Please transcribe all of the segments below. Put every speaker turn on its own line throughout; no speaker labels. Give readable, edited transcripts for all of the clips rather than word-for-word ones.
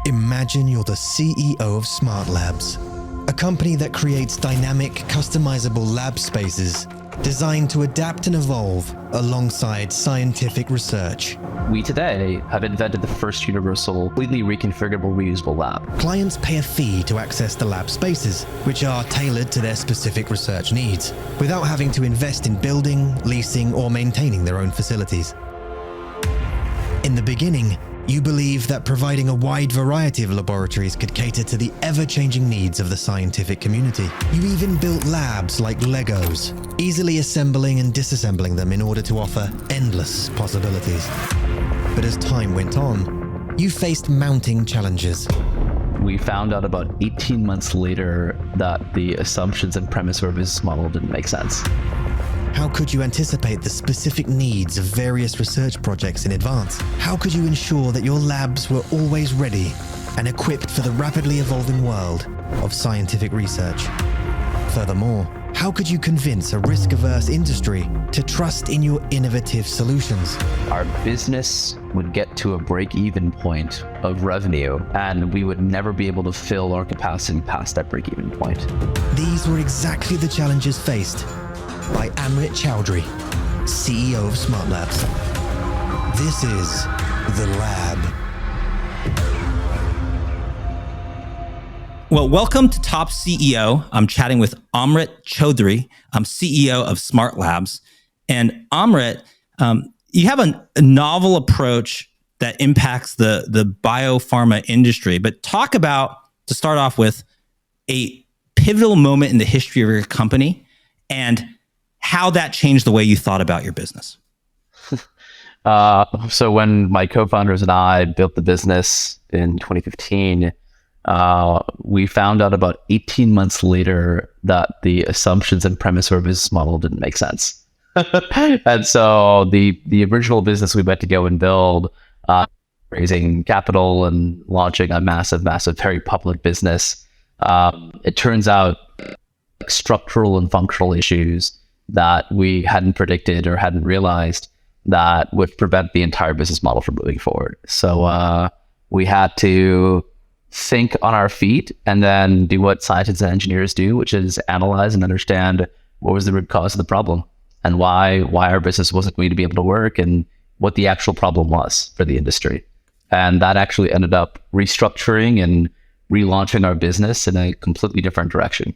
Imagine you're the CEO of Smart Labs, a company that creates dynamic, customizable lab spaces designed to adapt and evolve alongside scientific research.
We today have invented the first universal, completely reconfigurable, reusable lab.
Clients pay a fee to access the lab spaces, which are tailored to their specific research needs, without having to invest in building, leasing, or maintaining their own facilities. In the beginning, you believe that providing a wide variety of laboratories could cater to the ever-changing needs of the scientific community. You even built labs like Legos, easily assembling and disassembling them in order to offer endless possibilities. But as time went on, you faced mounting challenges.
We found out about 18 months later that the assumptions and premise of our business model didn't make sense.
How could you anticipate the specific needs of various research projects in advance? How could you ensure that your labs were always ready and equipped for the rapidly evolving world of scientific research? Furthermore, how could you convince a risk-averse industry to trust in your innovative solutions?
Our business would get to a break-even point of revenue, and we would never be able to fill our capacity past that break-even point.
These were exactly the challenges faced by Amrit Chowdhury, CEO of Smart Labs. This is The Lab.
Well, welcome to Top CEO. I'm chatting with Amrit Chowdhury. I'm CEO of Smart Labs. And Amrit, you have a novel approach that impacts the biopharma industry. But talk about, to start off with, a pivotal moment in the history of your company and how that changed the way you thought about your business.
So when my co-founders and I built the business in 2015, we found out about 18 months later that the assumptions and premise of our business model didn't make sense. And so the original business we went to go and build, raising capital and launching a massive, very public business, it turns out structural and functional issues that we hadn't predicted or hadn't realized that would prevent the entire business model from moving forward. So we had to think on our feet and then do what scientists and engineers do, which is analyze and understand what was the root cause of the problem and why our business wasn't going to be able to work and what the actual problem was for the industry. And that actually ended up restructuring and relaunching our business in a completely different direction.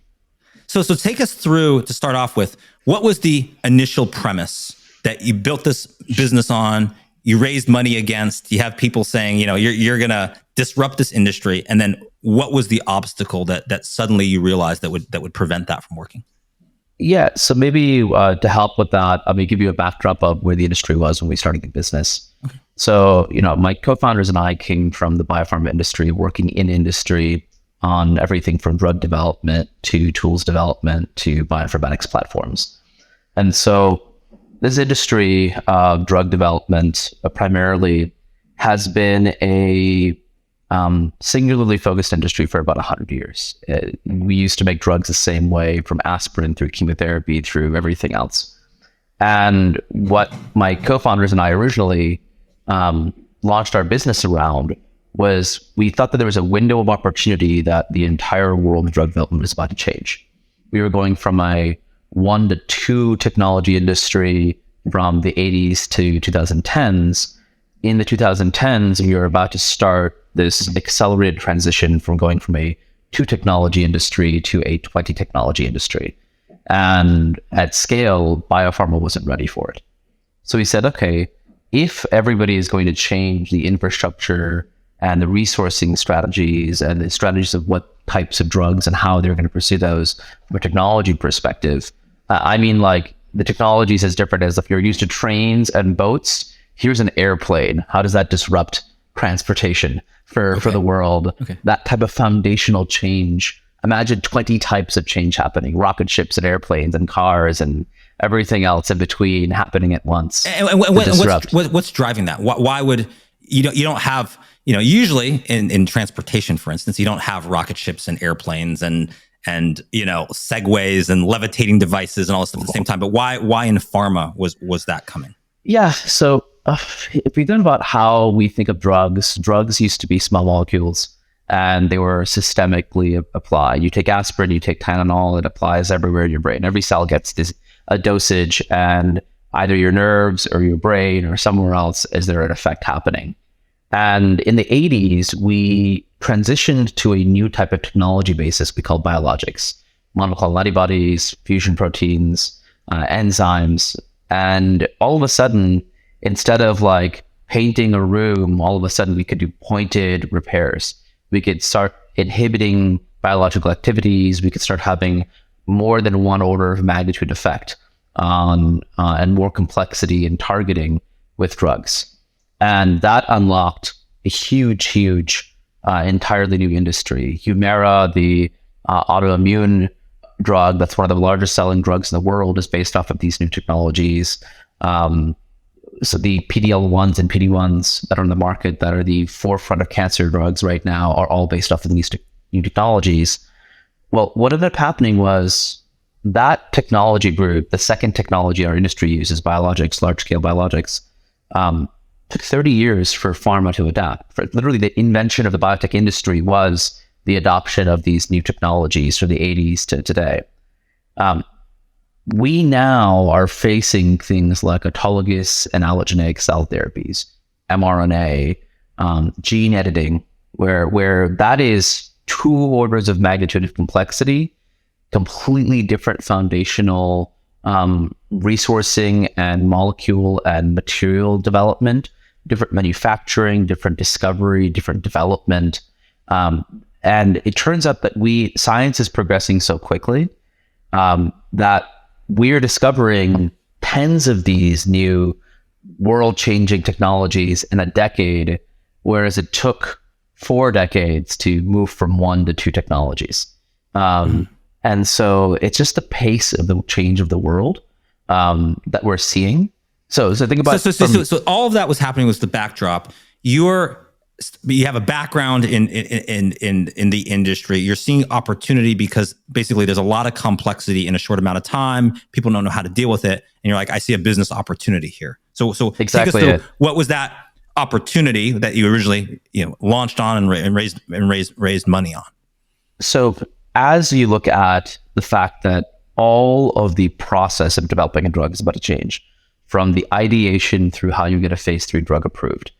So take us through, to start off with, what was the initial premise that you built this business on, you raised money against, you have people saying, you're going to disrupt this industry, and then what was the obstacle that suddenly you realized that would prevent that from working?
Yeah, so maybe to help with that, I'm going to give you a backdrop of where the industry was when we started the business. Okay. So, my co-founders and I came from the biopharma industry, working in industry on everything from drug development to tools development to bioinformatics platforms. And so this industry of drug development primarily has been a singularly focused industry for about 100 years. We used to make drugs the same way, from aspirin through chemotherapy through everything else. And what my co-founders and I originally launched our business around was we thought that there was a window of opportunity that the entire world of drug development was about to change. We were going from a 1 to 2 technology industry from the 80s to 2010s. In the 2010s, we were about to start this accelerated transition from going from a 2 technology industry to a 20 technology industry. And at scale, biopharma wasn't ready for it. So we said, okay, if everybody is going to change the infrastructure and the resourcing strategies and the strategies of what types of drugs and how they're going to pursue those from a technology perspective. I mean, like, the technology is as different as if you're used to trains and boats, here's an airplane. How does that disrupt transportation for the world? Okay. That type of foundational change. Imagine 20 types of change happening, rocket ships and airplanes and cars and everything else in between happening at once.
And what's driving that? Why would you don't have, usually in transportation, for instance, you don't have rocket ships and airplanes and segways and levitating devices and all this stuff at the same time. But why in pharma was that coming?
Yeah. So if we think about how we think of drugs, drugs used to be small molecules and they were systemically applied. You take aspirin, you take Tylenol, it applies everywhere in your brain. Every cell gets a dosage, and either your nerves or your brain or somewhere else is there an effect happening. And in the 80s, we transitioned to a new type of technology basis we call biologics, monoclonal antibodies, fusion proteins, enzymes. And all of a sudden, instead of like painting a room, all of a sudden we could do pointed repairs. We could start inhibiting biological activities. We could start having more than one order of magnitude effect on and more complexity in targeting with drugs. And that unlocked a huge, entirely new industry. Humira, the autoimmune drug that's one of the largest selling drugs in the world, is based off of these new technologies. So the PD-L1s and PD-1s that are on the market that are the forefront of cancer drugs right now are all based off of these new technologies. Well, what ended up happening was that technology group, the second technology our industry uses, biologics, large-scale biologics, took 30 years for pharma to adapt. For literally, the invention of the biotech industry was the adoption of these new technologies from the 80s to today. We now are facing things like autologous and allogeneic cell therapies, mRNA, gene editing, where that is 2 orders of magnitude of complexity, completely different foundational resourcing and molecule and material development, different manufacturing, different discovery, different development. And it turns out that science is progressing so quickly that we're discovering tens of these new world-changing technologies in a decade, whereas it took 4 decades to move from 1 to 2 technologies. And so it's just the pace of the change of the world that we're seeing. So think about
so all of that was happening was the backdrop. You have a background in the industry. You're seeing opportunity because basically there's a lot of complexity in a short amount of time. People don't know how to deal with it, and you're like, I see a business opportunity here. So
exactly
take us through, what was that opportunity that you originally launched on and raised money on?
So as you look at the fact that all of the process of developing a drug is about to change, from the ideation through how you get a phase 3 drug approved,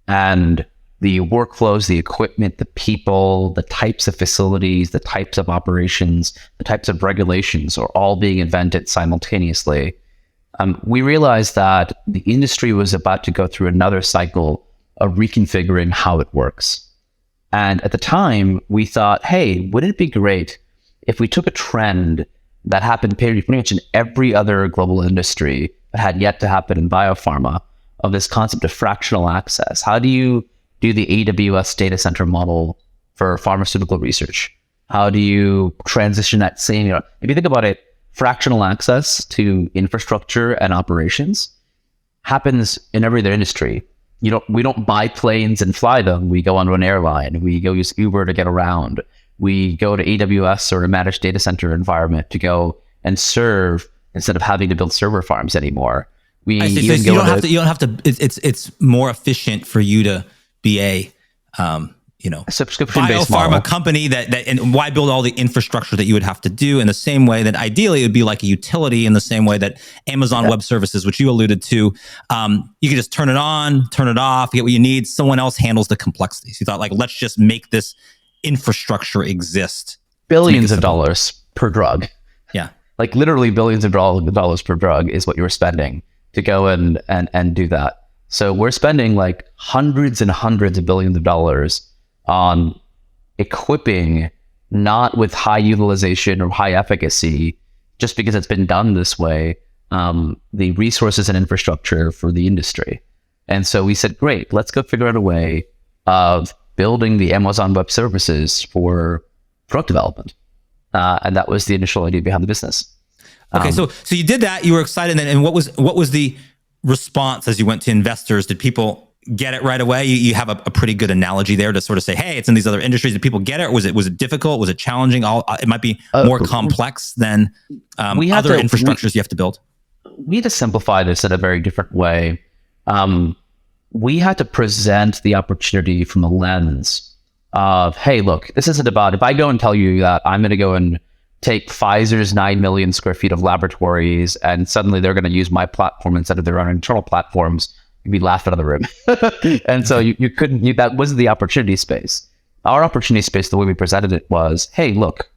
and the workflows, the equipment, the people, the types of facilities, the types of operations, the types of regulations are all being invented simultaneously. We realized that the industry was about to go through another cycle of reconfiguring how it works. And at the time, we thought, hey, wouldn't it be great if we took a trend that happened pretty much in every other global industry that had yet to happen in biopharma, of this concept of fractional access? How do you do the AWS data center model for pharmaceutical research? How do you transition that same, if you think about it, fractional access to infrastructure and operations happens in every other industry. We don't buy planes and fly them. We go onto an airline. We go use Uber to get around. We go to AWS or a managed data center environment to go and serve instead of having to build server farms anymore. You don't have to. It's more efficient for you to be a
subscription-based biopharma company and why build all the infrastructure that you would have to do in the same way that ideally it would be like a utility, in the same way that Amazon Web Services, which you alluded to, you can just turn it on, turn it off, get what you need. Someone else handles the complexities. You thought, like, let's just make this infrastructure exist.
Billions of dollars per drug.
Yeah.
Like literally billions of dollars per drug is what you're spending to go and do that. So we're spending like hundreds and hundreds of billions of dollars on equipping, not with high utilization or high efficacy, just because it's been done this way, the resources and infrastructure for the industry. And so we said, great, let's go figure out a way of building the Amazon Web Services for drug development. And that was the initial idea behind the business.
Okay, so you did that. You were excited, and what was the response as you went to investors? Did people get it right away? You have a pretty good analogy there to sort of say, hey, it's in these other industries. Did people get it? Or was it difficult? Was it challenging? It might be more complex than other infrastructures you have to build.
we had to simplify this in a very different way. We had to present the opportunity from a lens of, hey, look, this isn't about, if I go and tell you that I'm going to go and take Pfizer's 9 million square feet of laboratories and suddenly they're going to use my platform instead of their own internal platforms, you'd be laughed out of the room. And so you couldn't, that wasn't the opportunity space. Our opportunity space, the way we presented it was, hey, look,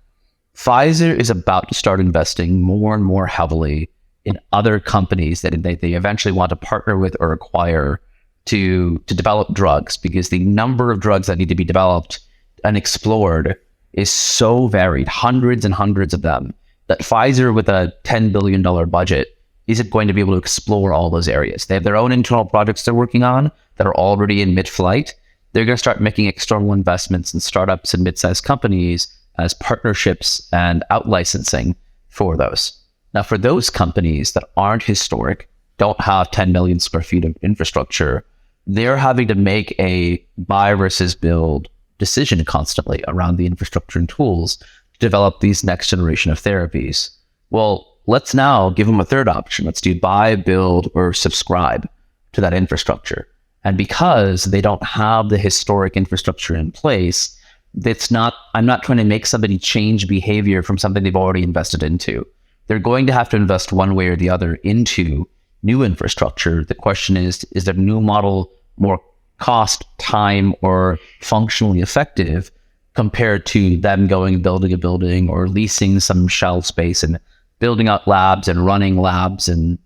Pfizer is about to start investing more and more heavily in other companies that they eventually want to partner with or acquire to develop drugs, because the number of drugs that need to be developed and explored is so varied, hundreds and hundreds of them, that Pfizer with a $10 billion budget isn't going to be able to explore all those areas. They have their own internal projects they're working on that are already in mid-flight. They're going to start making external investments in startups and mid-sized companies as partnerships and out-licensing for those. Now, for those companies that aren't historic, don't have 10 million square feet of infrastructure, they're having to make a buy versus build decision constantly around the infrastructure and tools to develop these next generation of therapies. Well, let's now give them a third option. Let's do buy, build, or subscribe to that infrastructure. And because they don't have the historic infrastructure in place, I'm not trying to make somebody change behavior from something they've already invested into. They're going to have to invest one way or the other into new infrastructure. The question is the new model more cost, time, or functionally effective compared to them going and building a building or leasing some shell space and building out labs and running labs and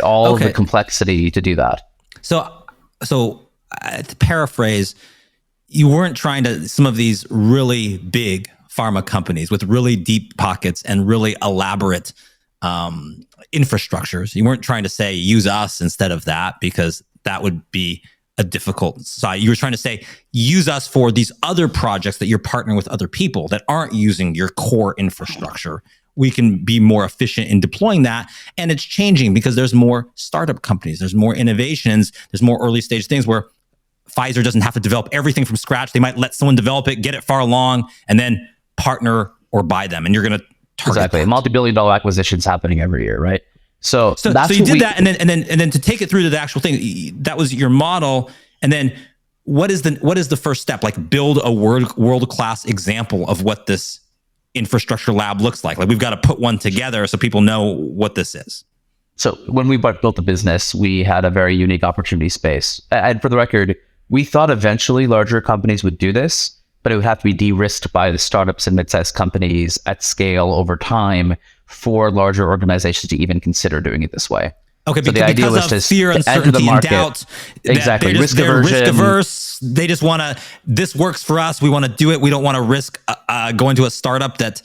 all of the complexity to do that.
So to paraphrase, you weren't trying to, some of these really big pharma companies with really deep pockets and really elaborate infrastructures, you weren't trying to say use us instead of that, because that would be a difficult side. You were trying to say use us for these other projects that you're partnering with other people that aren't using your core infrastructure. We can be more efficient in deploying that. And it's changing because there's more startup companies, there's more innovations, there's more early stage things where Pfizer doesn't have to develop everything from scratch. They might let someone develop it, get it far along, and then partner or buy them. And you're going to target
exactly. Multi-billion-dollar acquisitions happening every year, right? So
you did that, and then to take it through to the actual thing, that was your model. And then what is the first step? Like build a world-class example of what this infrastructure lab looks like. Like we've got to put one together so people know what this is.
So when we built the business, we had a very unique opportunity space. And for the record, we thought eventually larger companies would do this, but it would have to be de-risked by the startups and mid-sized companies at scale over time for larger organizations to even consider doing it this way.
Okay,
so the idea was
of fear, uncertainty, and doubt.
Exactly.
They're risk averse. They just want to, this works for us. We want to do it. We don't want to risk going to a startup that,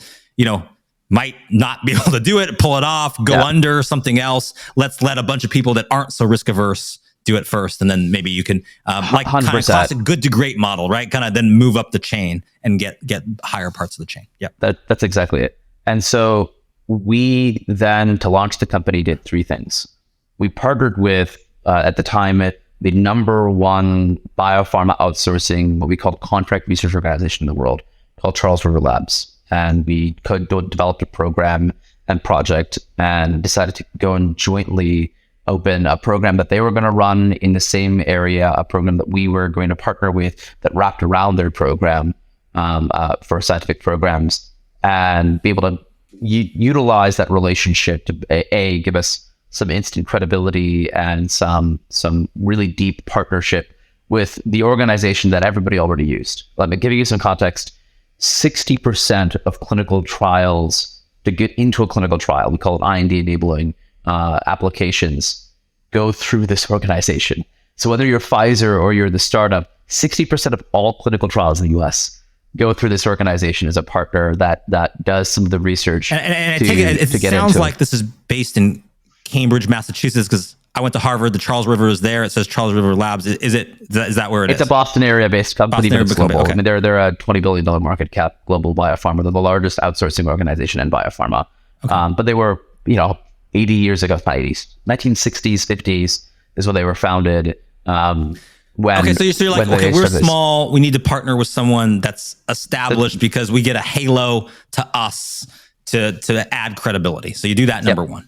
might not be able to do it, pull it off, go under something else. Let's let a bunch of people that aren't so risk averse do it first. And then maybe you can, like kind of classic good to great model, right? Kind of then move up the chain and get higher parts of the chain. Yeah.
That's exactly it. And so we then, to launch the company, did three things. We partnered with, at the time, the number one biopharma outsourcing, what we called contract research organization in the world, called Charles River Labs. And we developed a program and project and decided to go and jointly open a program that they were going to run in the same area, a program that we were going to partner with that wrapped around their program for scientific programs, and be able to utilize that relationship to give us some instant credibility and some really deep partnership with the organization that everybody already used. Let me give you some context. 60% of clinical trials, to get into a clinical trial, we call it IND enabling applications, go through this organization. So whether you're Pfizer or you're the startup, 60% of all clinical trials in the US go through this organization as a partner that does some of the research.
And I take it sounds like this is based in Cambridge, Massachusetts, because I went to Harvard. The Charles River is there. It says Charles River Labs. Is that where it is?
It's a Boston area based company, but it's global.
Okay.
I mean, they're a $20 billion market cap global biopharma. They're the largest outsourcing organization in biopharma. Okay. But they were, 80 years ago, 1960s, 50s is when they were founded. So you're like, okay, we're small. We need to partner with someone that's established because we get a halo to us to add credibility. So you do that number one.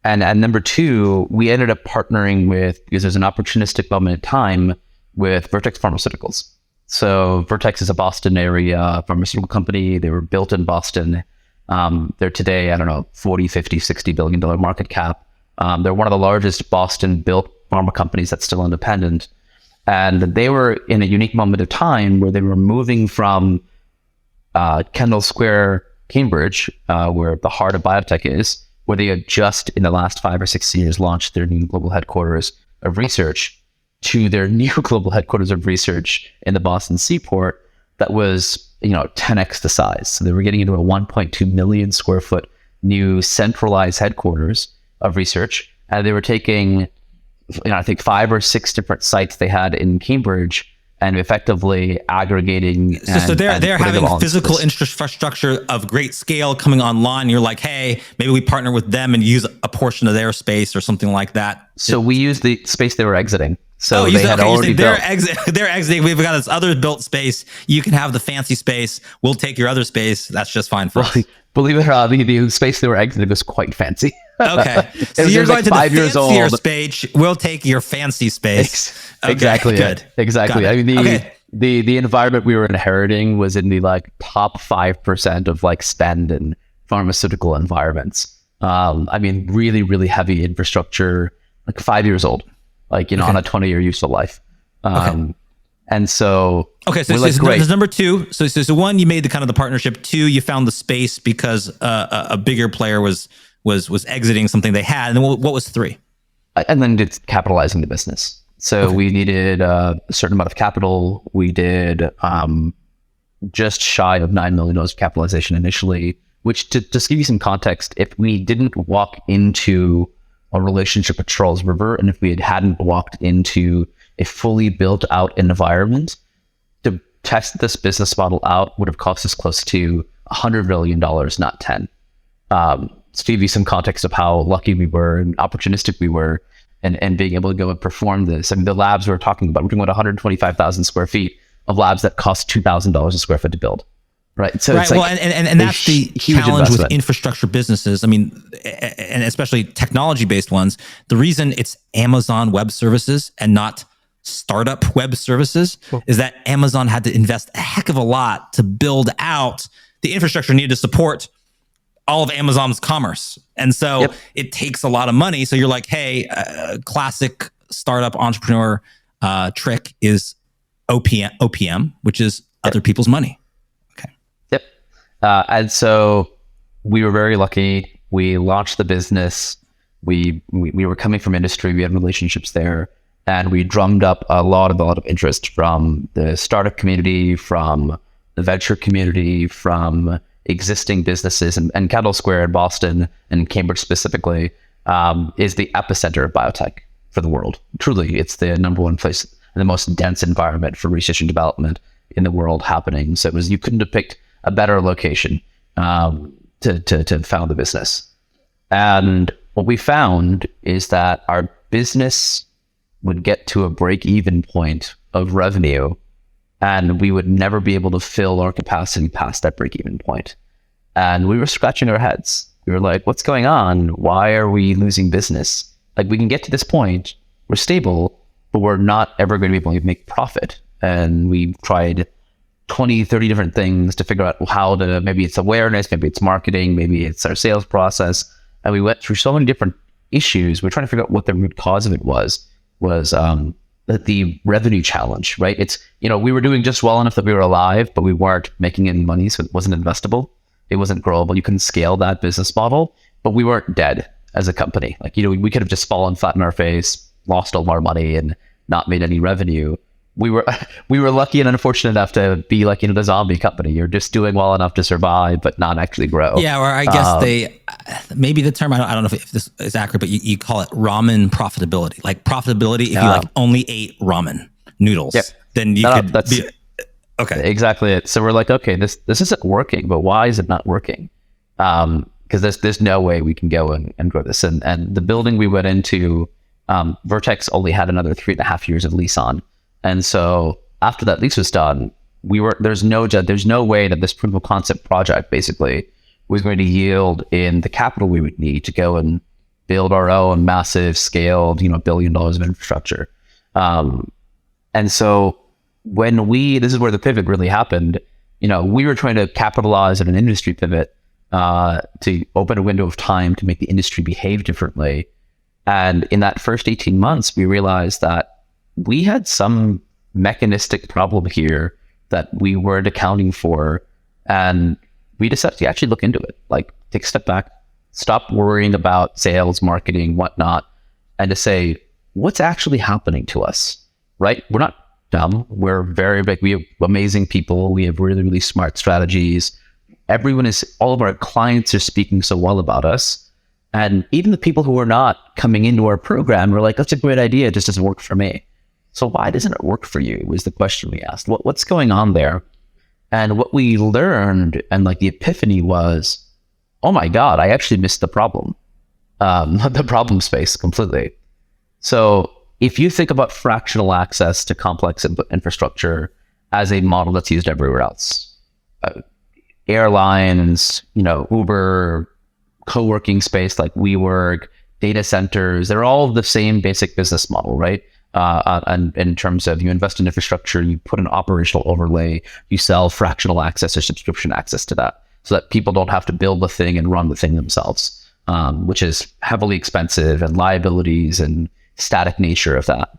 And number two, we ended up partnering with, because there's an opportunistic moment in time, with Vertex Pharmaceuticals. So Vertex is a Boston area pharmaceutical company. They were built in Boston. They're today, I don't know, 40, 50, $60 billion market cap. They're one of the largest Boston built pharma companies that's still independent. And they were in a unique moment of time where they were moving from Kendall Square, Cambridge, where the heart of biotech is, where they had just in the last 5 or 6 years launched their new global headquarters of research, to their new global headquarters of research in the Boston Seaport that was, 10x the size. So they were getting into a 1.2 million square foot new centralized headquarters of research. And they were taking, I think 5 or 6 different sites they had in Cambridge and effectively aggregating.
So they're having physical infrastructure of great scale coming online. You're like, hey, maybe we partner with them and use a portion of their space or something like that.
So we used the space they were exiting. So they had already built.
They're exiting. We've got this other built space. You can have the fancy space. We'll take your other space. That's just fine for us.
Believe it or not, the space they were exiting was quite fancy.
Okay. So you're going to the fancier space. We'll take your fancy space.
Exactly.
Good.
Exactly. I mean, the environment we were inheriting was in the top 5% of spend in pharmaceutical environments. I mean, really, really heavy infrastructure, 5 years old, on a 20-year useful life. And so,
so there's number two. So one, you made the kind of the partnership. Two, you found the space because a bigger player was exiting something they had. And then what was three?
And then it's capitalizing the business. So we needed a certain amount of capital. We did just shy of $9 million of capitalization initially, which to just give you some context, if we didn't walk into a relationship with Charles River, and if we hadn't walked into a fully built out environment, to test this business model out would have cost us close to $100 million, not 10. To give you some context of how lucky we were and opportunistic we were, and being able to go and perform this. I mean, the labs we're talking about 125,000 square feet of labs that cost $2,000 a square foot to build. Right. So it's
and that's the challenge investment with infrastructure businesses. I mean, and especially technology-based ones. The reason it's Amazon Web Services and not startup web services is that Amazon had to invest a heck of a lot to build out the infrastructure needed to support all of Amazon's commerce. And so it takes a lot of money. So you're like, hey, classic startup entrepreneur trick is OPM, which is other people's money. Okay.
Yep. And so we were very lucky. We launched the business. We were coming from industry. We had relationships there. And we drummed up a lot of interest from the startup community, from the venture community, from existing businesses. And Kendall Square in Boston and Cambridge specifically is the epicenter of biotech for the world. Truly, it's the number one place, the most dense environment for research and development in the world happening. So you couldn't have picked a better location to found the business. And what we found is that our business would get to a break-even point of revenue, and we would never be able to fill our capacity past that break-even point. And we were scratching our heads. We were like, what's going on? Why are we losing business? We can get to this point, we're stable, but we're not ever going to be able to make profit. And we tried 20, 30 different things to figure out how to, maybe it's awareness, maybe it's marketing, maybe it's our sales process. And we went through so many different issues. We're trying to figure out what the root cause of it was the revenue challenge, right? It's, we were doing just well enough that we were alive, but we weren't making any money. So it wasn't investable. It wasn't growable. You couldn't scale that business model, but we weren't dead as a company. We could have just fallen flat in our face, lost all of our money and not made any revenue. We were lucky and unfortunate enough to be the zombie company. You're just doing well enough to survive, but not actually grow.
Yeah, or I guess maybe the term, I don't know if this is accurate, but you call it ramen profitability. Profitability, if you only ate ramen noodles, then you could be... Okay.
Exactly it. So we're like, okay, this isn't working, but why is it not working? Because there's no way we can go and grow this. And the building we went into, Vertex only had another 3.5 years of lease on. And so after that lease was done, there's no way that this proof of concept project basically was going to yield in the capital we would need to go and build our own massive scaled, $1 billion of infrastructure. And so this is where the pivot really happened. We were trying to capitalize on an industry pivot to open a window of time to make the industry behave differently. And in that first 18 months, we realized that we had some mechanistic problem here that we weren't accounting for. And we decided to actually look into it, like take a step back, stop worrying about sales, marketing, whatnot, and to say, what's actually happening to us, right? We're not dumb. We're very big. We have amazing people. We have really, really smart strategies. All of our clients are speaking so well about us. And even the people who are not coming into our program were like, that's a great idea. It just doesn't work for me. So why doesn't it work for you was the question we asked. What's going on there? And what we learned and the epiphany was, oh my God, I actually missed the problem. The problem space completely. So if you think about fractional access to complex infrastructure as a model that's used everywhere else, airlines, Uber, co-working space like WeWork, data centers, they're all the same basic business model, right? And in terms of you invest in infrastructure, you put an operational overlay, you sell fractional access or subscription access to that so that people don't have to build the thing and run the thing themselves, which is heavily expensive and liabilities and static nature of that.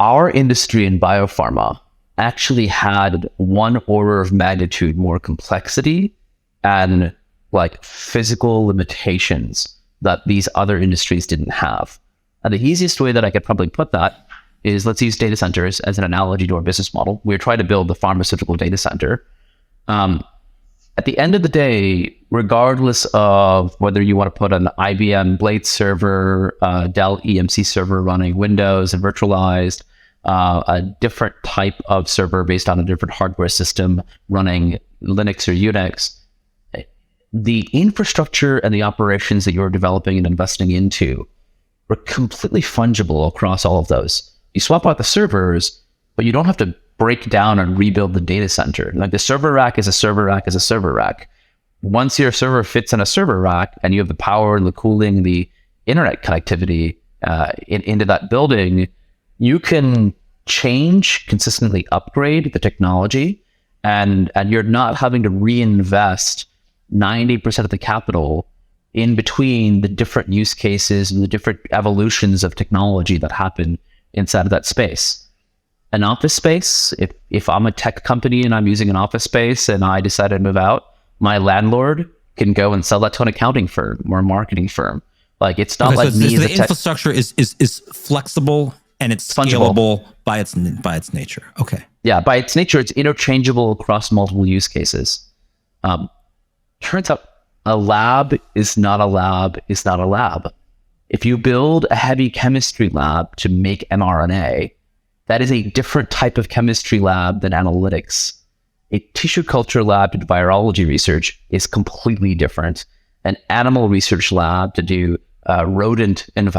Our industry in biopharma actually had one order of magnitude more complexity and physical limitations that these other industries didn't have. And the easiest way that I could probably put that is, let's use data centers as an analogy to our business model. We're trying to build the pharmaceutical data center. At the end of the day, regardless of whether you want to put an IBM Blade server, Dell EMC server running Windows and virtualized, a different type of server based on a different hardware system running Linux or Unix, the infrastructure and the operations that you're developing and investing into are completely fungible across all of those. You swap out the servers, but you don't have to break down and rebuild the data center. The server rack is a server rack is a server rack. Once your server fits in a server rack and you have the power, the cooling, the internet connectivity into that building, you can consistently upgrade the technology, and you're not having to reinvest 90% of the capital in between the different use cases and the different evolutions of technology that happen inside of that space. An office space, if I'm a tech company and I'm using an office space and I decide to move out, my landlord can go and sell that to an accounting firm or a marketing firm. It's not me. So
the infrastructure is flexible and it's scalable by its nature. Okay.
Yeah, by its nature, it's interchangeable across multiple use cases. Turns out a lab is not a lab is not a lab. If you build a heavy chemistry lab to make mRNA, that is a different type of chemistry lab than analytics. A tissue culture lab to do virology research is completely different. An animal research lab to do rodent and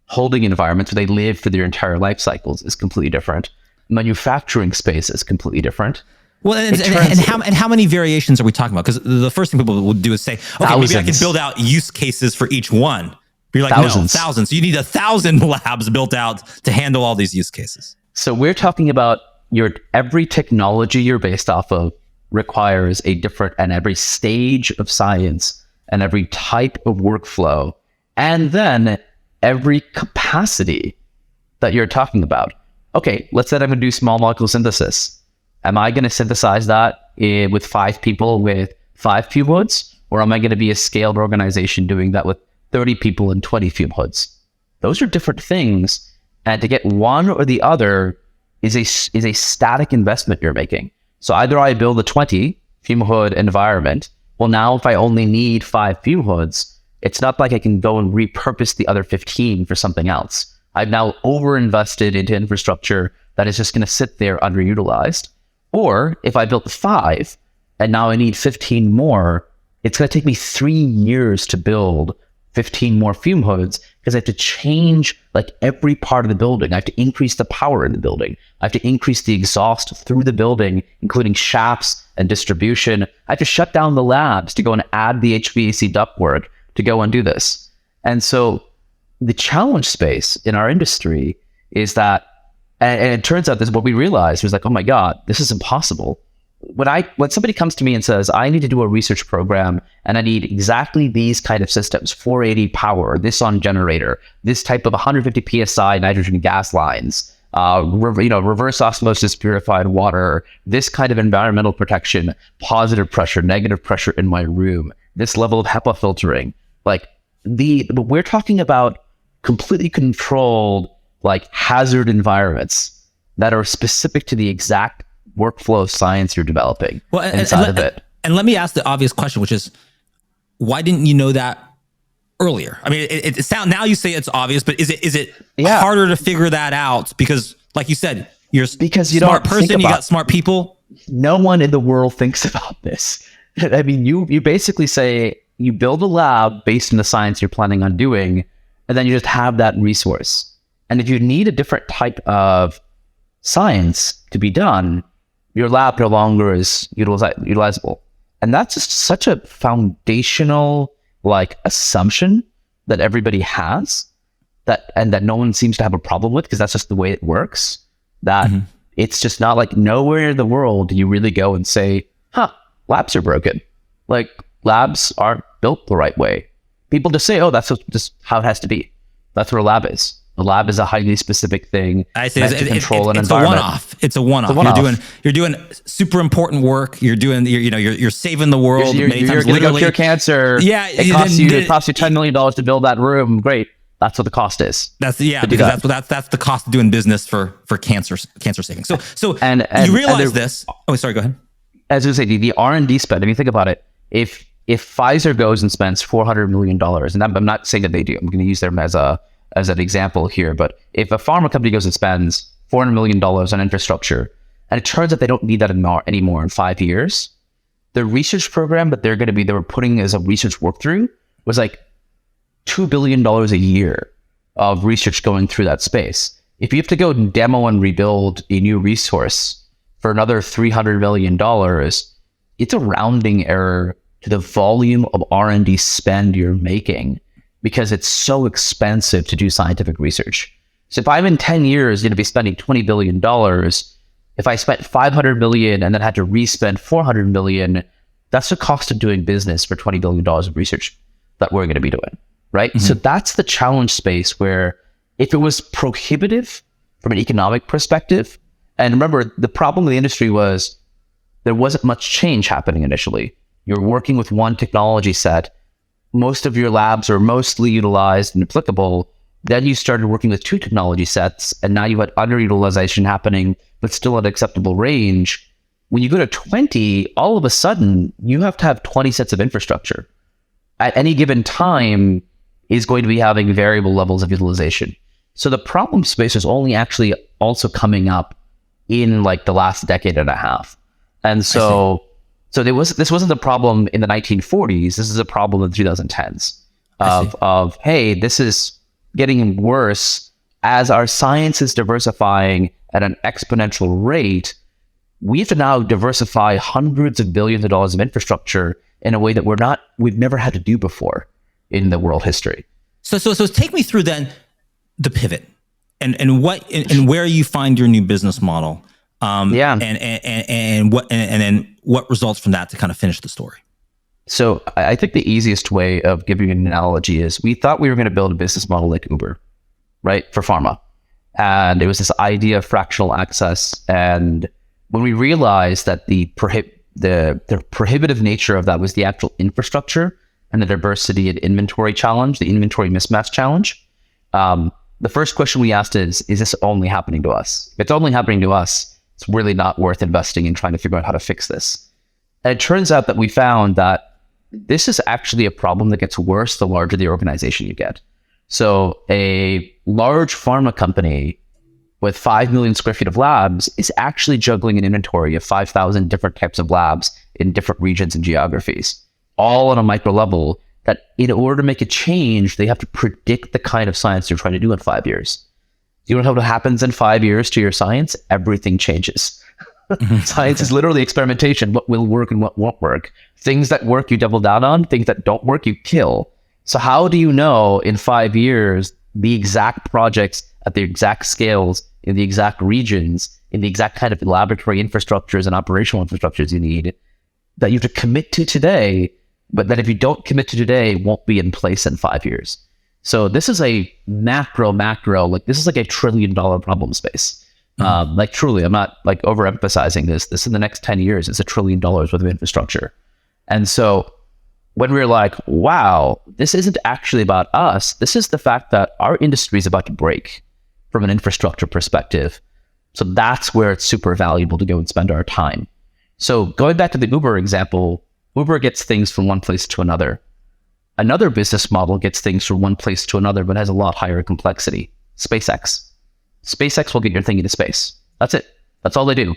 holding environments where they live for their entire life cycles is completely different. Manufacturing space is completely different.
Well, and how many variations are we talking about? Because the first thing people will do is say, okay,
thousands.
Maybe I can build out use cases for each one. But you're like,
thousands.
No, thousands. You need 1,000 labs built out to handle all these use cases.
So we're talking about every technology you're based off of requires a different, and every stage of science and every type of workflow, and then every capacity that you're talking about. Okay, let's say I'm going to do small molecule synthesis. Am I going to synthesize that with 5 people with 5 fume hoods? Or am I going to be a scaled organization doing that with 30 people and 20 fume hoods? Those are different things. And to get one or the other is a static investment you're making. So either I build a 20 fume hood environment. Well, now if I only need 5 fume hoods, it's not like I can go and repurpose the other 15 for something else. I've now overinvested into infrastructure that is just going to sit there underutilized. Or if I built 5 and now I need 15 more, it's going to take me 3 years to build 15 more fume hoods because I have to change every part of the building. I have to increase the power in the building. I have to increase the exhaust through the building, including shafts and distribution. I have to shut down the labs to go and add the HVAC ductwork to go and do this. And so the challenge space in our industry is that, and it turns out this, what we realized was like, oh my God, this is impossible. When somebody comes to me and says, I need to do a research program and I need exactly these kind of systems, 480 power, this on generator, this type of 150 PSI nitrogen gas lines, reverse osmosis purified water, this kind of environmental protection, positive pressure, negative pressure in my room, this level of HEPA filtering, like we're talking about completely controlled, like hazard environments that are specific to the exact workflow science you're developing inside of it.
And let me ask the obvious question, which is, why didn't you know that earlier? I mean, it sound now you say it's obvious, but is it harder to figure that out? Because, like you said, you're because you smart person, you got smart people.
No one in the world thinks about this. I mean, you basically say you build a lab based on the science you're planning on doing, and then you just have that resource. And if you need a different type of science to be done, your lab no longer is utilizable. And that's just such a foundational assumption that everybody has that no one seems to have a problem with, because that's just the way it works. That it's just not like nowhere in the world do you really go and say, labs are broken. Like labs aren't built the right way. People just say, oh, that's just how it has to be. That's what a lab is. A lab is a highly specific thing.
I say it's a one-off. It's a one-off. You're doing super important work. You're saving the world.
You're going to go cure cancer.
Yeah,
it costs you $10 million to build that room. Great. That's what the cost is.
That's the cost of doing business for cancer saving. So and you realize this. Oh, sorry. Go ahead.
As I say, the R&D spend. If you think about it, if Pfizer goes and spends $400 million, and I'm not saying that they do. I'm going to use them as an example here. But if a pharma company goes and spends $400 million on infrastructure, and it turns out they don't need that anymore in 5 years, the research program that they were putting as a research work through was like $2 billion a year of research going through that space. If you have to go demo and rebuild a new resource for another $300 million, it's a rounding error to the volume of R&D spend you're making, because it's so expensive to do scientific research. So if I'm in 10 years going to be spending $20 billion, if I spent $500 million and then had to re-spend $400 million, that's the cost of doing business for $20 billion of research that we're going to be doing, right? Mm-hmm. So that's the challenge space where if it was prohibitive from an economic perspective, and remember, the problem in the industry was there wasn't much change happening initially. You're working with one technology set. Most of your labs are mostly utilized and applicable. Then you started working with two technology sets, and now you had underutilization happening, but still at acceptable range. When you go to 20, all of a sudden, you have to have 20 sets of infrastructure. At any given time is going to be having variable levels of utilization. So the problem space is only actually also coming up in the last decade and a half. And so this wasn't a problem in the 1940s. This is a problem in the 2010s of, hey, this is getting worse as our science is diversifying at an exponential rate. We have to now diversify hundreds of billions of dollars of infrastructure in a way that we've never had to do before in the world history.
So take me through then the pivot and where you find your new business model. And then what results from that to kind of finish the story.
So I think the easiest way of giving an analogy is we thought we were going to build a business model like Uber, right, for pharma. And it was this idea of fractional access. And when we realized that the prohibitive nature of that was the actual infrastructure and the diversity and inventory challenge, the inventory mismatch challenge, the first question we asked is this only happening to us? If it's only happening to us, it's really not worth investing in trying to figure out how to fix this. And it turns out that we found that this is actually a problem that gets worse the larger the organization you get. So a large pharma company with 5 million square feet of labs is actually juggling an inventory of 5,000 different types of labs in different regions and geographies, all on a micro level, that in order to make a change, they have to predict the kind of science they're trying to do in 5 years. You know what happens in 5 years to your science? Everything changes. Science is literally experimentation. What will work and what won't work. Things that work, you double down on. Things that don't work, you kill. So how do you know in 5 years the exact projects at the exact scales, in the exact regions, in the exact kind of laboratory infrastructures and operational infrastructures you need that you have to commit to today, but that if you don't commit to today, won't be in place in 5 years? So this is a macro, like this is like $1 trillion problem space. Like truly, I'm not like overemphasizing this. This in the next 10 years is $1 trillion worth of infrastructure. And so when we're like, wow, this isn't actually about us. This is the fact that our industry is about to break from an infrastructure perspective. So that's where it's super valuable to go and spend our time. So going back to the Uber example, Uber gets things from one place to another. Another business model gets things from one place to another, but has a lot higher complexity. SpaceX. SpaceX will get your thing into space. That's it. That's all they do.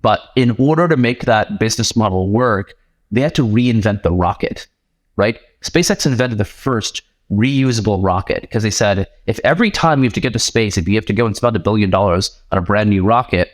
But in order to make that business model work, they had to reinvent the rocket, right? SpaceX invented the first reusable rocket because they said, if every time we have to get to space, if you have to go and spend $1 billion on a brand new rocket,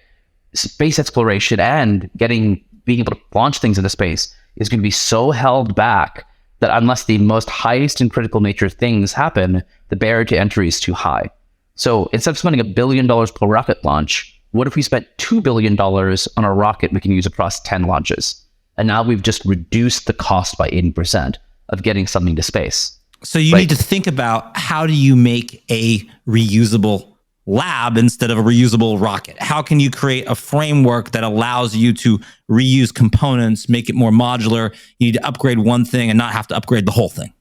space exploration and being able to launch things into space is going to be so held back that unless the most highest and critical nature things happen, the barrier to entry is too high. So instead of spending $1 billion per rocket launch, what if we spent $2 billion on a rocket we can use across 10 launches? And now we've just reduced the cost by 80% of getting something to space.
So you need to think about, how do you make a reusable lab instead of a reusable rocket? How can you create a framework that allows you to reuse components, make it more modular? You need to upgrade one thing and not have to upgrade the whole thing.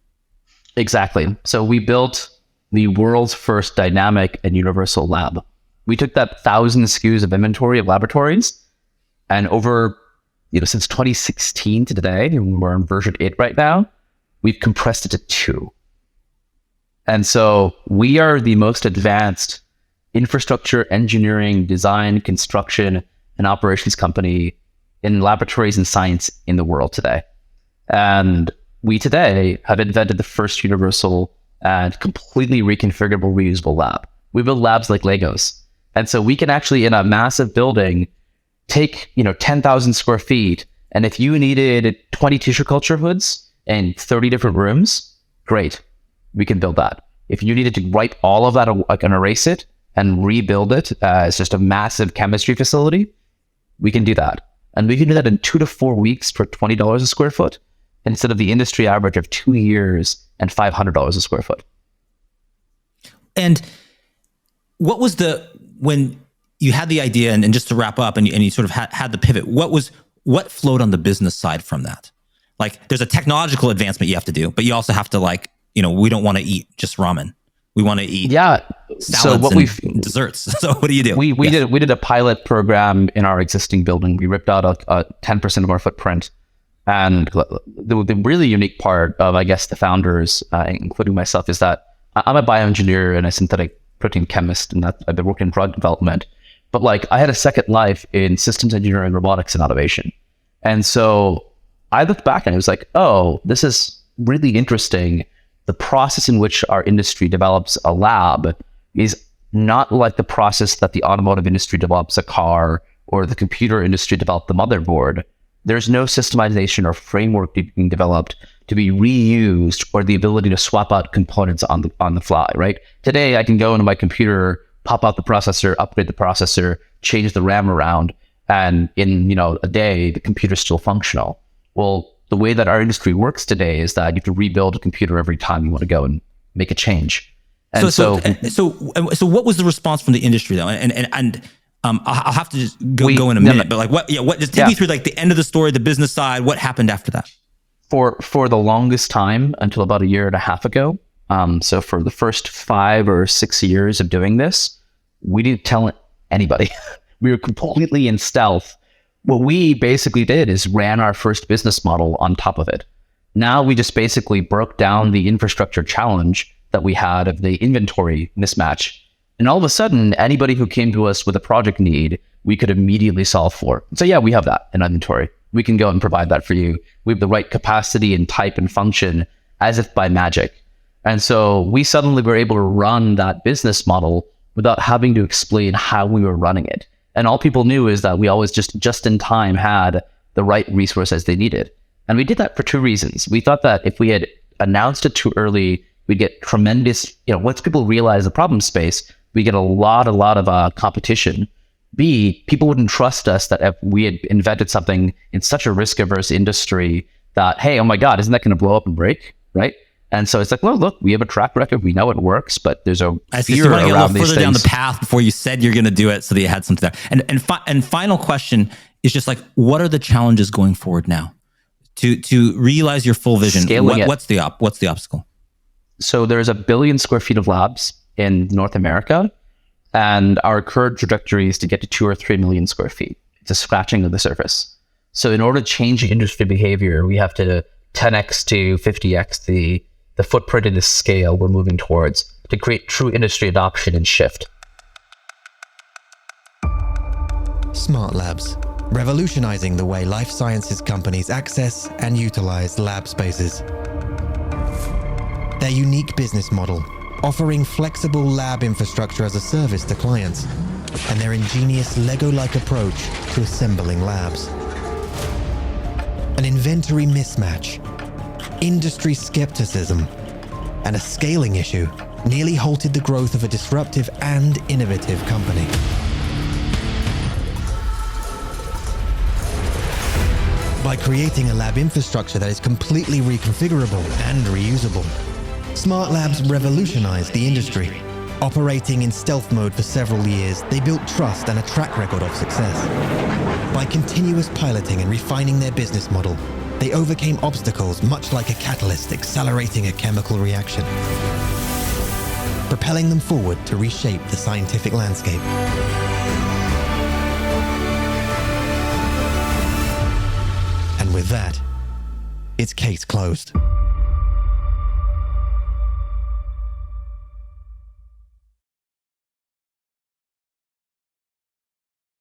Exactly. So we built the world's first dynamic and universal lab. We took that 1,000 SKUs of inventory of laboratories, and over, since 2016 to today, and we're on version 8 right now, we've compressed it to 2. And so we are the most advanced infrastructure, engineering, design, construction, and operations company in laboratories and science in the world today. And we today have invented the first universal and completely reconfigurable, reusable lab. We build labs like Legos. And so we can actually, in a massive building, take 10,000 square feet, and if you needed 20 tissue culture hoods and 30 different rooms, great, we can build that. If you needed to wipe all of that and erase it and rebuild it as just a massive chemistry facility, we can do that. And we can do that in 2 to 4 weeks for $20 a square foot, instead of the industry average of 2 years and $500 a square foot.
And what was when you had the idea, and just to wrap up, and you sort of had the pivot, what flowed on the business side from that? Like, there's a technological advancement you have to do, but you also have to, we don't want to eat just ramen. We want to eat salads and desserts. So what do you do?
We did a pilot program in our existing building. We ripped out a 10% of our footprint. And the really unique part of, I guess, the founders, including myself, is that I'm a bioengineer and a synthetic protein chemist, and I've been working in drug development. But I had a second life in systems engineering, robotics, and automation. And so I looked back and I was like, oh, this is really interesting. The process in which our industry develops a lab is not like the process that the automotive industry develops a car or the computer industry developed the motherboard. There's no systemization or framework being developed to be reused, or the ability to swap out components on the fly, right? Today, I can go into my computer, pop out the processor, upgrade the processor, change the RAM around, and in a day, the computer's still functional. Well, the way that our industry works today is that you have to rebuild a computer every time you want to go and make a change. And so
what was the response from the industry though? And I'll have to just go in a minute, but just take me through the end of the story, the business side, what happened after that?
For the longest time, until about 1.5 years ago, so for the first 5 or 6 years of doing this, we didn't tell anybody. We were completely in stealth. What we basically did is ran our first business model on top of it. Now we just basically broke down the infrastructure challenge that we had of the inventory mismatch. And all of a sudden, anybody who came to us with a project need, we could immediately solve for. So yeah, we have that in inventory. We can go and provide that for you. We have the right capacity and type and function as if by magic. And so we suddenly were able to run that business model without having to explain how we were running it. And all people knew is that we always just in time had the right resources they needed. And we did that for 2 reasons. We thought that if we had announced it too early, we'd get tremendous, once people realize the problem space, we get a lot of competition. B, people wouldn't trust us that if we had invented something in such a risk-averse industry that, hey, oh my God, isn't that going to blow up and break, right? And so it's like, well, look, we have a track record. We know it works, but there's a fear around these things. You want to get a little further down
the path before you said you're going to do it, so that you had something there. And final question is just like, what are the challenges going forward now to realize your full vision? What's the obstacle?
So there's 1 billion square feet of labs in North America, and our current trajectory is to get to 2 or 3 million square feet. It's a scratching of the surface. So in order to change industry behavior, we have to 10x to 50x the footprint and the scale we're moving towards to create true industry adoption and shift.
Smart Labs, revolutionizing the way life sciences companies access and utilize lab spaces. Their unique business model, offering flexible lab infrastructure as a service to clients, and their ingenious Lego-like approach to assembling labs. An inventory mismatch, industry skepticism, and a scaling issue nearly halted the growth of a disruptive and innovative company. By creating a lab infrastructure that is completely reconfigurable and reusable, Smart Labs revolutionized the industry. Operating in stealth mode for several years, they built trust and a track record of success. By continuous piloting and refining their business model, they overcame obstacles much like a catalyst accelerating a chemical reaction, propelling them forward to reshape the scientific landscape. And with that, it's case closed.